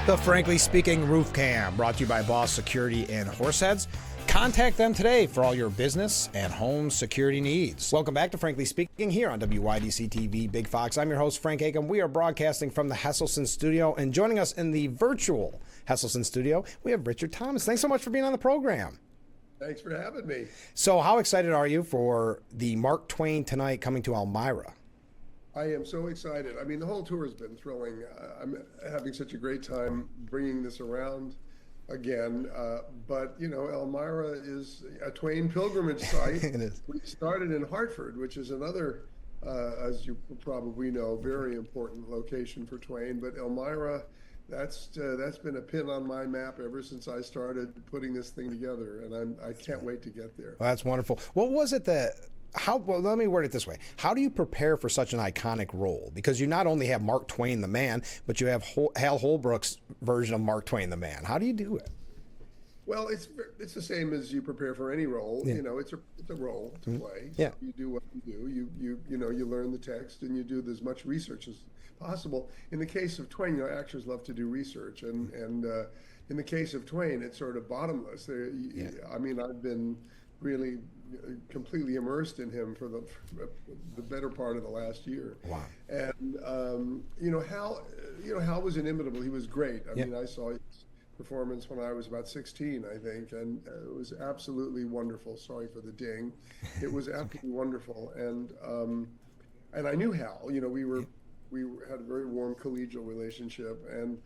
The Frankly Speaking Roof Cam, brought to you by Boss Security in Horseheads. Contact them today for all your business and home security needs. Welcome back to Frankly Speaking here on WYDC TV Big Fox. I'm your host, Frank Acomb. We are broadcasting from the Hesselson studio, and joining us in the virtual Hesselson studio, we have Richard Thomas. Thanks so much for being on the program. Thanks for having me. So how excited are you for the Mark Twain Tonight coming to Elmira? I am so excited. I mean, the whole tour has been thrilling. I'm having such a great time bringing this around again. But, you know, Elmira is a Twain pilgrimage site. It is. We started in Hartford, which is another, as you probably know, very important location for Twain. But Elmira, that's been a pin on my map ever since I started putting this thing together. And I can't wait to get there. Well, that's wonderful. What was it that... Well, let me word it this way. How do you prepare for such an iconic role? Because you not only have Mark Twain the man, but you have Hal Holbrook's version of Mark Twain the man. How do you do it? Well, it's the same as you prepare for any role. Yeah. You know, it's a role to play. So yeah. You do what you do. You learn the text and you do as much research as possible. In the case of Twain, actors love to do research, and in the case of Twain, it's sort of bottomless. I mean, I've been really completely immersed in him for the better part of the last year. Wow. And Hal was inimitable. He was great. I mean, I saw his performance when I was about 16, I think, and it was absolutely wonderful. Sorry for the ding. It was absolutely wonderful. And I knew Hal. You know, we had a very warm collegial relationship, and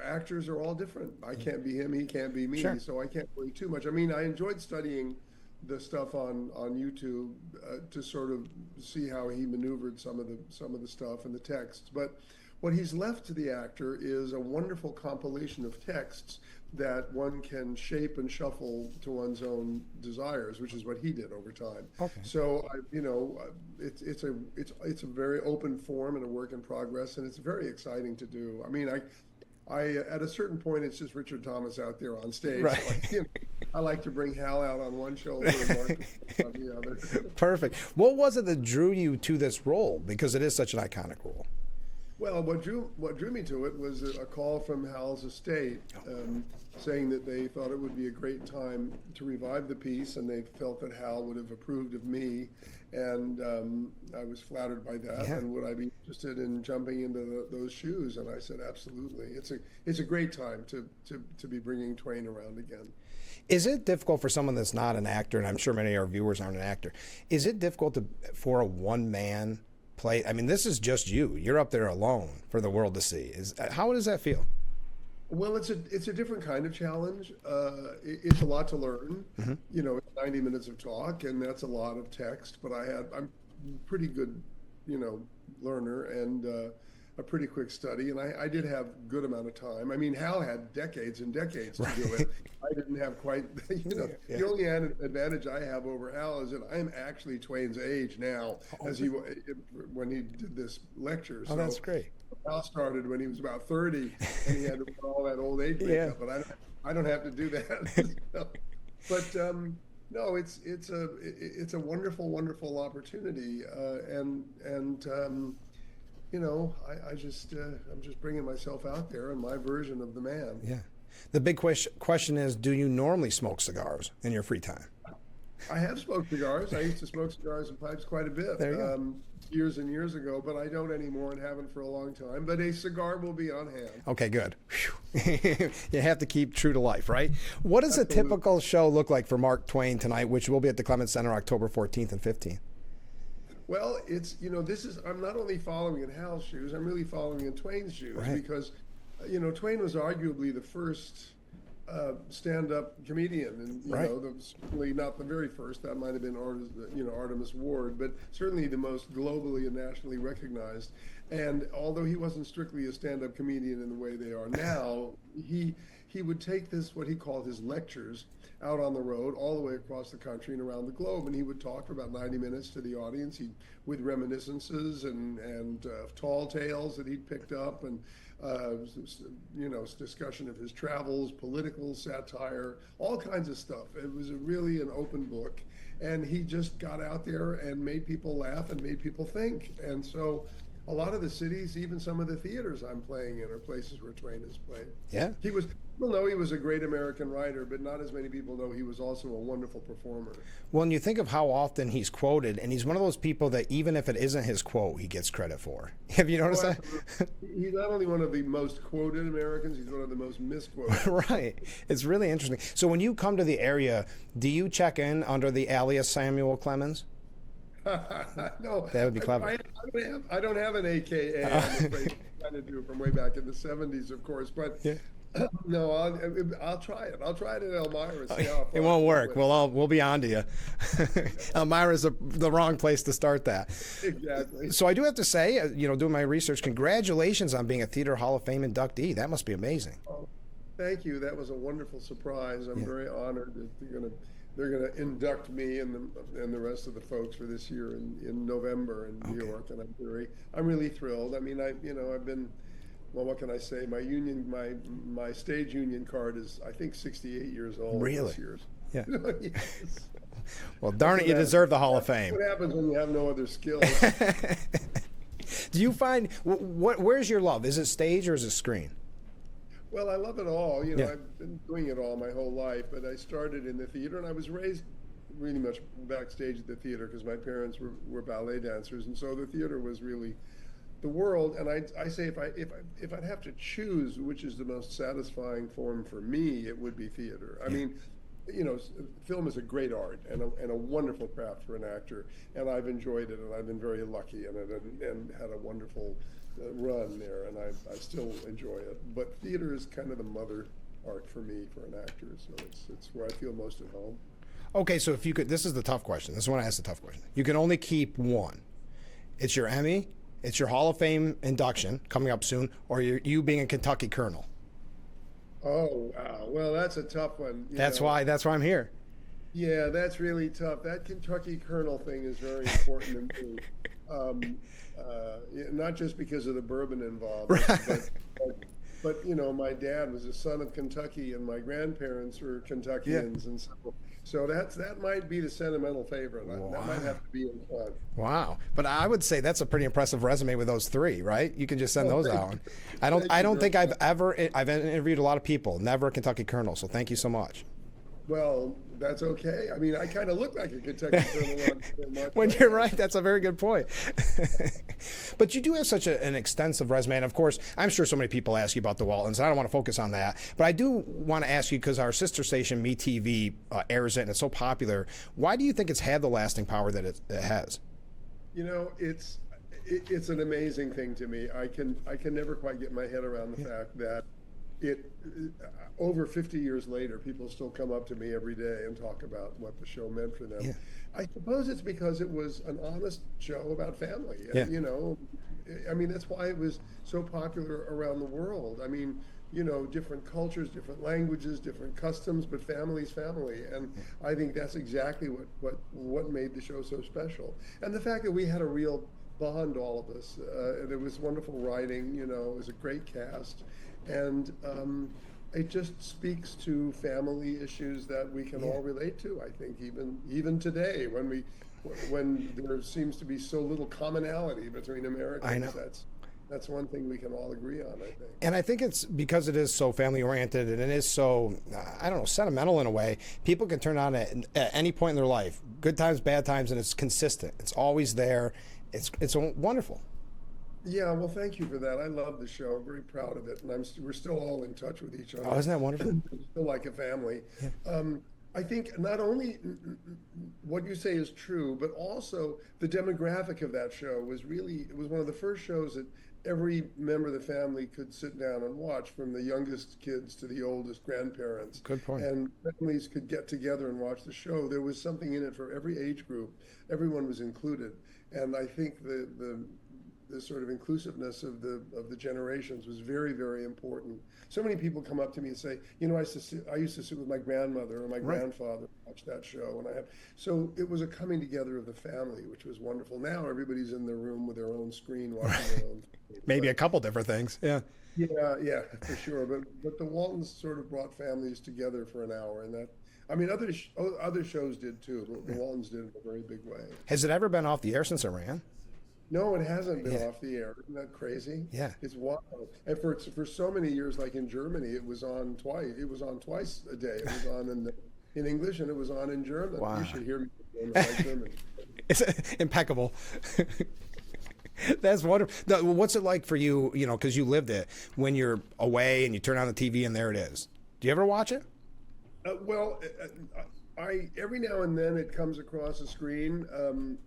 actors are all different. I can't be him, he can't be me, sure. So I can't worry too much. I mean, I enjoyed studying the stuff on YouTube to sort of see how he maneuvered some of the stuff and the texts. But what he's left to the actor is a wonderful compilation of texts that one can shape and shuffle to one's own desires, which is what he did over time. Okay. So it's a very open form and a work in progress, and it's very exciting to do. I mean, I at a certain point, it's just Richard Thomas out there on stage. Right. So I like to bring Hal out on one shoulder and Mark on the other. Perfect. What was it that drew you to this role? Because it is such an iconic role. Well, what drew me to it was a call from Hal's estate saying that they thought it would be a great time to revive the piece, and they felt that Hal would have approved of me, and I was flattered by that. Yeah. And would I be interested in jumping into those shoes? And I said, absolutely. It's a great time to be bringing Twain around again. Is it difficult for someone that's not an actor, and I'm sure many of our viewers aren't an actor, is it difficult for a one-man play? I mean, this is just you. You're up there alone for the world to see. How does that feel? Well, it's a different kind of challenge. It's a lot to learn. Mm-hmm. You know, it's 90 minutes of talk, and that's a lot of text. But I'm pretty good, learner and a pretty quick study. And I did have a good amount of time. I mean, Hal had decades and decades to do it. I didn't have quite, Yeah. The only advantage I have over Hal is that I'm actually Twain's age now, when he did this lecture. Oh, that's great. Hal started when he was about 30, and he had to put all that old age makeup, but I don't have to do that. But no, it's a wonderful, wonderful opportunity, I'm just bringing myself out there and my version of the man. Yeah. The big question is, do you normally smoke cigars in your free time? I have smoked cigars. I used to smoke cigars and pipes quite a bit. There you go. Years and years ago, but I don't anymore and haven't for a long time. But a cigar will be on hand. Okay, good. You have to keep true to life, right? What does Absolutely. a typical show look like for Mark Twain Tonight, which will be at the Clements Center October 14th and 15th? Well, I'm not only following in Hal's shoes, I'm really following in Twain's shoes, right. Because, Twain was arguably the first stand-up comedian, and right. Certainly not the very first. That might have been Artemus Ward, but certainly the most globally and nationally recognized. And although he wasn't strictly a stand-up comedian in the way they are now, he would take what he called his lectures out on the road all the way across the country and around the globe, and he would talk for about 90 minutes to the audience with reminiscences and tall tales that he'd picked up, and discussion of his travels, political satire, all kinds of stuff. It was really an open book, and he just got out there and made people laugh and made people think. And so a lot of the cities, even some of the theaters I'm playing in, are places where Twain has played. Yeah. People know he was a great American writer, but not as many people know he was also a wonderful performer. Well, and you think of how often he's quoted, and he's one of those people that even if it isn't his quote, he gets credit for. Have you noticed that? He's not only one of the most quoted Americans, he's one of the most misquoted. Right. It's really interesting. So when you come to the area, do you check in under the alias Samuel Clemens? No, that would be clever. I don't have an AKA. I'm afraid to kind of do from way back in the '70s, of course. But yeah. No, I'll try it. I'll try it in Elmira. See how it won't work. We'll be on to you. Elmira's the wrong place to start that. Exactly. So I do have to say, doing my research, congratulations on being a Theater Hall of Fame inductee. That must be amazing. Oh, thank you. That was a wonderful surprise. I'm very honored that they're gonna induct me and the rest of the folks for this year in November in New York, and I'm really thrilled. I mean, I've been, well, what can I say? My stage union card is, I think, 68 years old. Really? This year. Yeah. Yes. Well, darn it, you deserve the Hall of Fame. What happens when you have no other skills? Do you find where's your love? Is it stage or is it screen? Well, I love it all. I've been doing it all my whole life, but I started in the theater, and I was raised really much backstage at the theater because my parents were ballet dancers, and so the theater was really the world. And I say if I'd have to choose which is the most satisfying form for me, it would be theater. I mean, film is a great art and a wonderful craft for an actor, and I've enjoyed it, and I've been very lucky in it, and had a wonderful run there, and I still enjoy it. But theater is kind of the mother art for me for an actor, so it's where I feel most at home. Okay, so if you could, this is the tough question. This is when I ask the tough question. You can only keep one. It's your Emmy, it's your Hall of Fame induction coming up soon, or you being a Kentucky Colonel. Oh, wow. Well, that's a tough one. That's why I'm here. Yeah, that's really tough. That Kentucky Colonel thing is very important to me. Not just because of the bourbon involved, right. but my dad was a son of Kentucky, and my grandparents were Kentuckians, and so that might be the sentimental favorite. Wow. That might have to be in front. Wow, but I would say that's a pretty impressive resume with those three, right? You can just send those out. I don't think I've interviewed a lot of people, never a Kentucky Colonel. So thank you so much. Well, that's okay. I mean, I kind of look like a Kentucky Colonel. When you're right, that's a very good point. But you do have such an extensive resume. And of course, I'm sure so many people ask you about the Waltons. I don't want to focus on that. But I do want to ask you, because our sister station, MeTV, airs it, and it's so popular. Why do you think it's had the lasting power that it has? It's an amazing thing to me. I can never quite get my head around the fact that over 50 years later, people still come up to me every day and talk about what the show meant for them. Yeah. I suppose it's because it was an honest show about family. Yeah. I mean, that's why it was so popular around the world. I mean, different cultures, different languages, different customs, but family's family. And I think that's exactly what made the show so special. And the fact that we had a real bond, all of us. There was wonderful writing, it was a great cast. And it just speaks to family issues that we can all relate to. I think even today, when there seems to be so little commonality between Americans, I know. That's one thing we can all agree on, I think. And I think it's because it is so family oriented and it is so, sentimental in a way. People can turn on it at any point in their life, good times, bad times, and it's consistent. It's always there. It's wonderful. Yeah, well, thank you for that. I love the show. I'm very proud of it, and we're still all in touch with each other. Oh, isn't that wonderful? Still like a family. Yeah. I think not only what you say is true, but also the demographic of that show it was one of the first shows that every member of the family could sit down and watch, from the youngest kids to the oldest grandparents. Good point. And families could get together and watch the show. There was something in it for every age group. Everyone was included. And I think the sort of inclusiveness of the generations was very, very important. So many people come up to me and say, I used to sit with my grandmother or my grandfather and watch that show, so it was a coming together of the family, which was wonderful. Now everybody's in their room with their own screen watching their own thing. Maybe a couple different things. Yeah, for sure. But the Waltons sort of brought families together for an hour, and other shows did too, but the Waltons did it in a very big way. Has it ever been off the air since it ran? No, it hasn't been Yeah. off the air. Isn't that crazy? Yeah. It's wild. And for so many years, like in Germany, it was on twice. It was on twice a day. It was on in English and it was on in German. You Wow. should hear me in my German. It's impeccable. That's wonderful. Now, what's it like for you, because you lived it, when you're away and you turn on the TV and there it is? Do you ever watch it? I every now and then it comes across the screen. I'm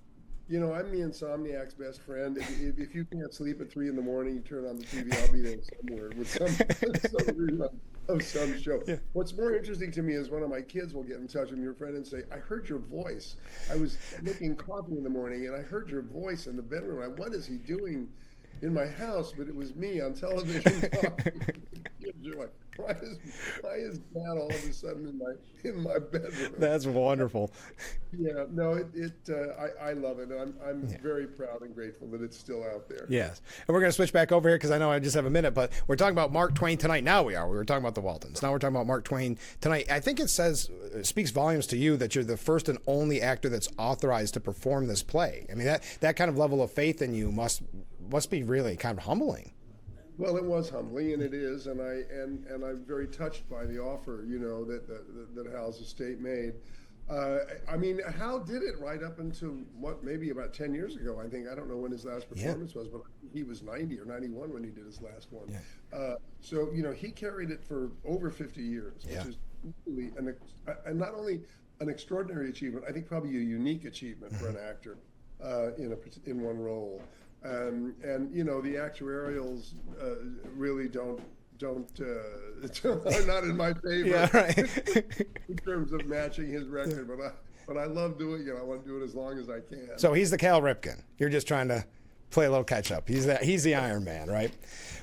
the insomniac's best friend. If you can't sleep at 3 in the morning, you turn on the TV. I'll be there somewhere with some rerun of some show. Yeah. What's more interesting to me is one of my kids will get in touch with your friend and say, "I heard your voice. I was making coffee in the morning and I heard your voice in the bedroom. What is he doing in my house?" But it was me on television talking. You're like, why is Dad all of a sudden in my bedroom? That's wonderful. Yeah, no, I love it. I'm Yeah. very proud and grateful that it's still out there. Yes. And we're going to switch back over here because I know I just have a minute, but we're talking about Mark Twain tonight. Now we are. We were talking about the Waltons. Now we're talking about Mark Twain tonight. I think it speaks volumes to you that you're the first and only actor that's authorized to perform this play. I mean, that kind of level of faith in you must be really kind of humbling. Well, it was humbling, and it is, and I'm very touched by the offer, that Hal's estate made. I mean, Hal did it right up until maybe about 10 years ago. I think I don't know when his last performance was, but he was 90 or 91 when he did his last one. Yeah. So he carried it for over 50 years, Yeah. which is really and not only an extraordinary achievement, I think probably a unique achievement for an actor in one role. And the actuarials really are not in my favor. Yeah, right. In terms of matching his record, but I love doing it. I want to do it as long as I can. So he's the Cal Ripken. You're just trying to play a little catch up. He's the Iron Man, right?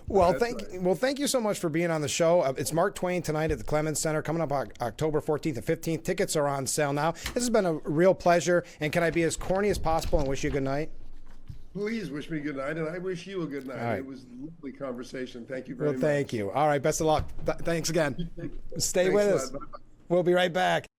Well, thank you so much for being on the show. It's Mark Twain tonight at the Clemens Center, coming up October 14th and 15th. Tickets are on sale now. This has been a real pleasure. And can I be as corny as possible and wish you a good night? Please wish me good night, and I wish you a good night. Right. It was a lovely conversation. Thank you very much. Well, thank you. All right, best of luck. Thanks again. Stay Thanks with a us. lot. Bye-bye. We'll be right back.